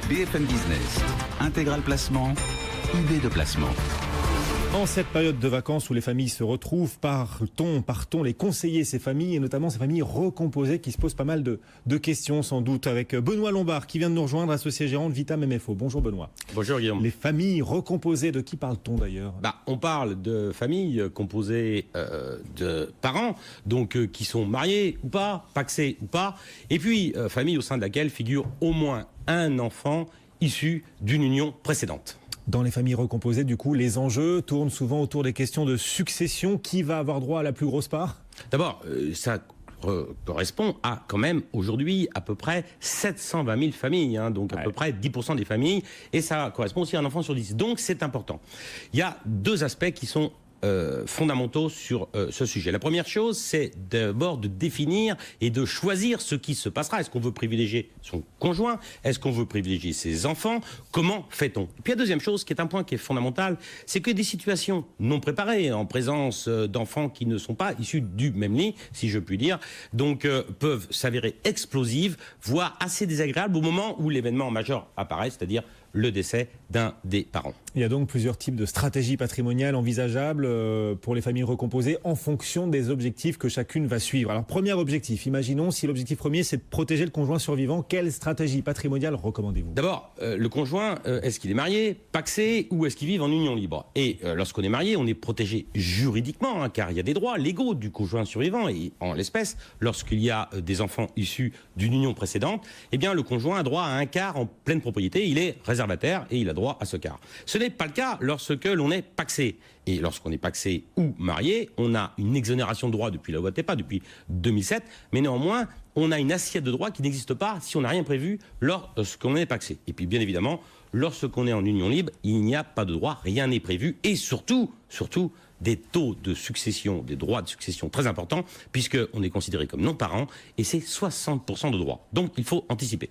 BFM Business, Intégral Placement, idée de placement. En cette période de vacances où les familles se retrouvent, partons les conseiller ces familles et notamment ces familles recomposées qui se posent pas mal de questions sans doute avec Benoît Lombard qui vient de nous rejoindre, associé gérant de Vitam MFO. Bonjour Benoît. Bonjour Guillaume. Les familles recomposées, de qui parle-t-on d'ailleurs ? On parle de familles composées de parents, donc qui sont mariés ou pas, pacsés ou pas, et puis famille au sein de laquelle figure au moins un enfant issu d'une union précédente. Dans les familles recomposées, du coup, les enjeux tournent souvent autour des questions de succession. Qui va avoir droit à la plus grosse part ? D'abord, ça correspond à quand même aujourd'hui à peu près 720 000 familles, donc à peu près 10% des familles, et ça correspond aussi à un enfant sur 10. Donc c'est important. Il y a deux aspects qui sont fondamentaux sur ce sujet. La première chose, c'est d'abord de définir et de choisir ce qui se passera. Est-ce qu'on veut privilégier son conjoint ? Est-ce qu'on veut privilégier ses enfants ? Comment fait-on ? Et puis la deuxième chose, qui est un point qui est fondamental, c'est que des situations non préparées, en présence d'enfants qui ne sont pas issus du même lit, si je puis dire, donc peuvent s'avérer explosives, voire assez désagréables au moment où l'événement majeur apparaît, c'est-à-dire le décès d'un des parents. Il y a donc plusieurs types de stratégies patrimoniales envisageables pour les familles recomposées en fonction des objectifs que chacune va suivre. Alors, premier objectif, imaginons si l'objectif premier c'est de protéger le conjoint survivant, quelle stratégie patrimoniale recommandez-vous ? D'abord, le conjoint, est-ce qu'il est marié, pacsé ou est-ce qu'il vit en union libre ? Et lorsqu'on est marié, on est protégé juridiquement, car il y a des droits légaux du conjoint survivant. Et en l'espèce, lorsqu'il y a des enfants issus d'une union précédente, eh bien le conjoint a droit à un quart en pleine propriété, il est réservataire et il a droit à ce quart. Ce n'est pas le cas lorsque l'on est pacsé. Et lorsqu'on est pacsé ou marié, on a une exonération de droits depuis la loi TEPA, depuis 2007, mais néanmoins, on a une assiette de droits qui n'existe pas si on n'a rien prévu lorsqu'on est pacsé. Et puis bien évidemment, lorsqu'on est en union libre, il n'y a pas de droit, rien n'est prévu, et surtout, des taux de succession, des droits de succession très importants, puisqu'on est considéré comme non-parent, et c'est 60% de droits. Donc il faut anticiper.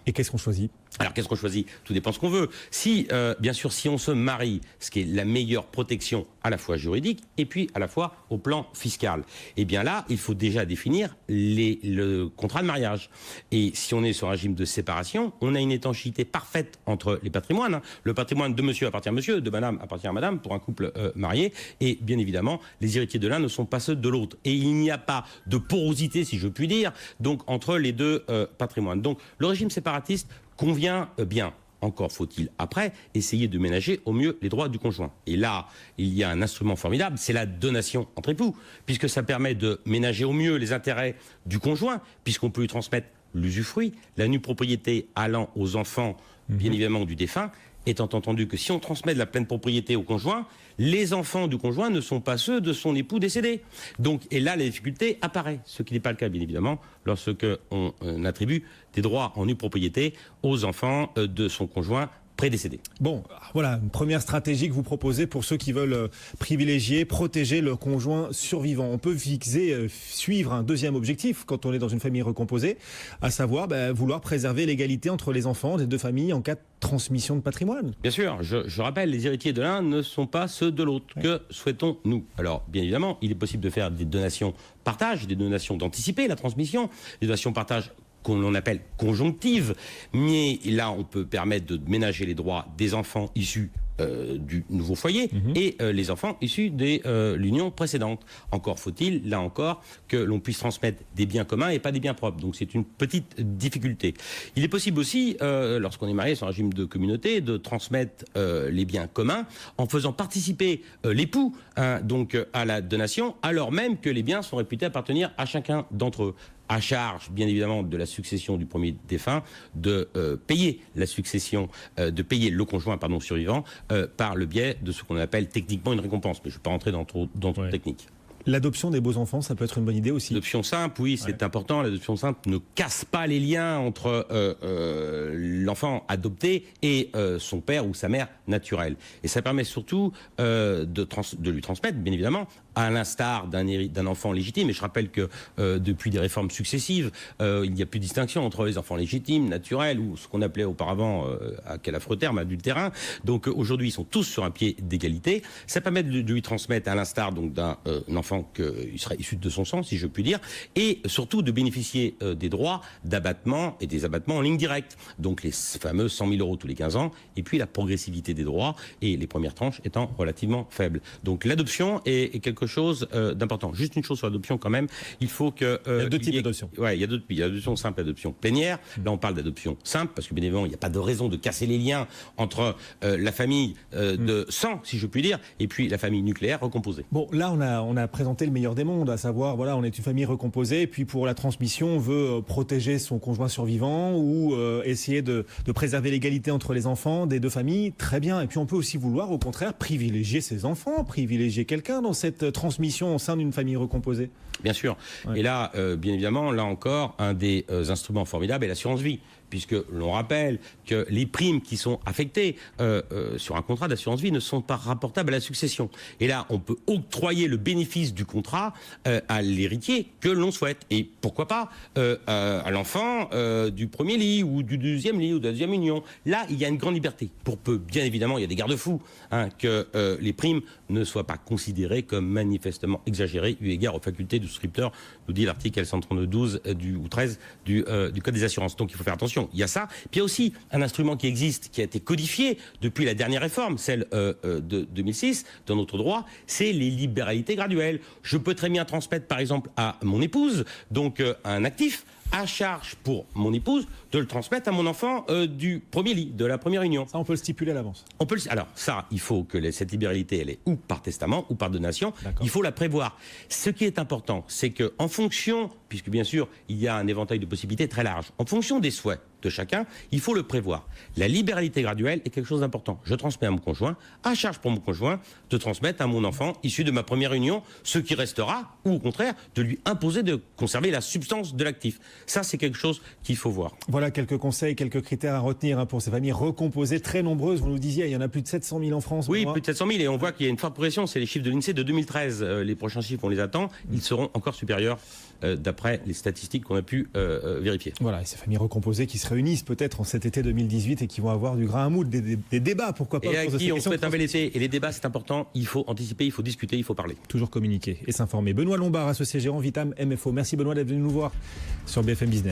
Et qu'est-ce qu'on choisit ? Alors, qu'est-ce qu'on choisit ? Tout dépend de ce qu'on veut. Si, bien sûr, si on se marie, ce qui est la meilleure protection à la fois juridique et puis à la fois au plan fiscal, eh bien là, il faut déjà définir le contrat de mariage. Et si on est sur un régime de séparation, on a une étanchéité parfaite entre les patrimoines. Le patrimoine de monsieur appartient à monsieur, de madame appartient à madame pour un couple marié. Et bien évidemment, les héritiers de l'un ne sont pas ceux de l'autre. Et il n'y a pas de porosité, si je puis dire, donc entre les deux patrimoines. Donc, le régime séparatiste convient bien. Encore faut-il, après, essayer de ménager au mieux les droits du conjoint. Et là, il y a un instrument formidable, c'est la donation entre époux, puisque ça permet de ménager au mieux les intérêts du conjoint, puisqu'on peut lui transmettre l'usufruit, la nue propriété allant aux enfants, bien évidemment, du défunt, étant entendu que si on transmet de la pleine propriété au conjoint, les enfants du conjoint ne sont pas ceux de son époux décédé. Donc, et là, la difficulté apparaît, ce qui n'est pas le cas, bien évidemment, lorsque on attribue des droits en nue propriété aux enfants de son conjoint prédécédé. Bon, voilà, une première stratégie que vous proposez pour ceux qui veulent privilégier, protéger le conjoint survivant. On peut suivre un deuxième objectif quand on est dans une famille recomposée, à savoir vouloir préserver l'égalité entre les enfants des deux familles en cas de transmission de patrimoine. Bien sûr, je rappelle, les héritiers de l'un ne sont pas ceux de l'autre. Ouais. Que souhaitons-nous ? Alors, bien évidemment, il est possible de faire des donations partage, des donations d'anticiper la transmission, des donations partage qu'on appelle conjonctive, mais là on peut permettre de ménager les droits des enfants issus du nouveau foyer et les enfants issus de l'union précédente. Encore faut-il, là encore, que l'on puisse transmettre des biens communs et pas des biens propres. Donc c'est une petite difficulté. Il est possible aussi, lorsqu'on est marié sur un régime de communauté, de transmettre les biens communs en faisant participer l'époux donc à la donation, alors même que les biens sont réputés appartenir à chacun d'entre eux. À charge, bien évidemment, de la succession du premier défunt, de payer la succession, de payer le conjoint survivant par le biais de ce qu'on appelle techniquement une récompense. Mais je ne vais pas rentrer dans trop technique. L'adoption des beaux-enfants, ça peut être une bonne idée aussi. L'adoption simple, oui, c'est important. L'adoption simple ne casse pas les liens entre l'enfant adopté et son père ou sa mère naturelle. Et ça permet surtout de lui transmettre, bien évidemment, à l'instar d'un enfant légitime. Et je rappelle que depuis des réformes successives, il n'y a plus de distinction entre les enfants légitimes, naturels, ou ce qu'on appelait auparavant, à quel affreux terme, adultérins. Donc aujourd'hui, ils sont tous sur un pied d'égalité. Ça permet de lui transmettre, à l'instar donc d'un enfant qui serait issu de son sang, si je puis dire, et surtout de bénéficier des droits d'abattement et des abattements en ligne directe. Donc les fameux 100 000 € tous les 15 ans, et puis la progressivité des droits, et les premières tranches étant relativement faibles. Donc l'adoption est quelque chose d'important. Juste une chose sur l'adoption quand même, il faut que... il y a deux types d'adoption. Ouais, il y a deux types. Il y a l'adoption simple et l'adoption plénière. Là, on parle d'adoption simple, parce que bien évidemment, il n'y a pas de raison de casser les liens entre la famille de sang, si je puis dire, et puis la famille nucléaire recomposée. Bon, là, on a présenté le meilleur des mondes, à savoir, voilà, on est une famille recomposée, et puis pour la transmission, on veut protéger son conjoint survivant ou essayer de préserver l'égalité entre les enfants des deux familles. Très bien. Et puis on peut aussi vouloir, au contraire, privilégier ses enfants, privilégier quelqu'un dans cette transmission au sein d'une famille recomposée. Bien sûr. Ouais. Et là, bien évidemment, là encore, un des instruments formidables est l'assurance vie, puisque l'on rappelle que les primes qui sont affectées sur un contrat d'assurance vie ne sont pas rapportables à la succession. Et là, on peut octroyer le bénéfice du contrat à l'héritier que l'on souhaite. Et pourquoi pas à l'enfant du premier lit ou du deuxième lit ou de la deuxième union. Là, il y a une grande liberté. Pour peu, bien évidemment, il y a des garde-fous, que les primes ne soient pas considérées comme manifestement exagérées eu égard aux facultés du souscripteur, nous dit l'article L132-12 ou 13 du Code des assurances. Donc il faut faire attention. Il y a ça. Puis il y a aussi un instrument qui existe, qui a été codifié depuis la dernière réforme, celle de 2006, dans notre droit, c'est les libéralités graduelles. Je peux très bien transmettre, par exemple, à mon épouse, donc un actif, à charge pour mon épouse de le transmettre à mon enfant du premier lit, de la première union. Ça, on peut le stipuler à l'avance. Alors ça, il faut que cette libéralité, elle est ou par testament ou par donation. Il faut la prévoir. Ce qui est important, c'est que en fonction, puisque bien sûr, il y a un éventail de possibilités très large, en fonction des souhaits de chacun, il faut le prévoir. La libéralité graduelle est quelque chose d'important. Je transmets à mon conjoint, à charge pour mon conjoint, de transmettre à mon enfant issu de ma première union ce qui restera, ou au contraire, de lui imposer de conserver la substance de l'actif. Ça, c'est quelque chose qu'il faut voir. Voilà quelques conseils, quelques critères à retenir pour ces familles recomposées, très nombreuses. Vous nous disiez, il y en a plus de 700 000 en France. Oui, plus de 700 000. Et on voit qu'il y a une forte progression. C'est les chiffres de l'INSEE de 2013. Les prochains chiffres, on les attend. Ils seront encore supérieurs d'après les statistiques qu'on a pu vérifier. Voilà, et ces familles recomposées qui se réunissent peut-être en cet été 2018 et qui vont avoir du grain à moudre, des débats, pourquoi pas. Et à qui on souhaite un bel été. Et les débats, c'est important. Il faut anticiper, il faut discuter, il faut parler. Toujours communiquer et s'informer. Benoît Lombard, associé gérant Vitam MFO. Merci Benoît d'être venu nous voir sur BFM Business.